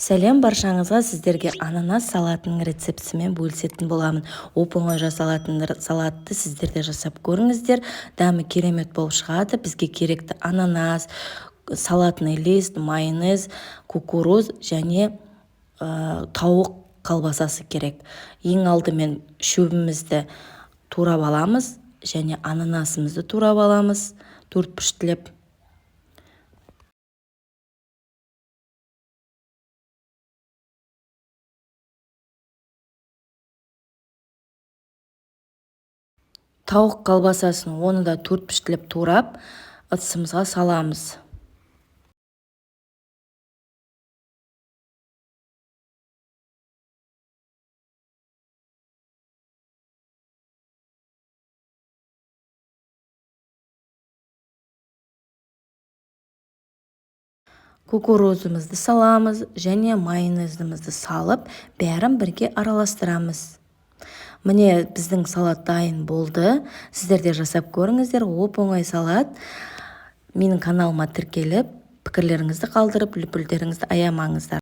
Сәлем баршаңызға, сіздерге ананас салатының рецептісімен бөлісетін боламын. Оп-оңай жасалатын салатты сіздер де жасап көріңіздер. Дәмі керемет болып шығады. Бізге керекті ананас, салатный лист, майонез, кукуруз және тауық колбасасы керек. Ең алдымен шөбімізді турап аламыз және ананасымызды турап аламыз, төртбұрыштілеп. Тауық колбасасын оны да төртбұрыштілеп турап ыдысымызға саламыз. Кукурузымызды саламыз және майонезімізді салып, бәрін бірге араластырамыз. Міне біздің салат дайын болды. Сіздер де жасап көріңіздер. Оп-оңай салат. Менің каналыма тіркеліп, пікірлеріңізді қалдырып, лүпілдеріңізді аямаңыздар.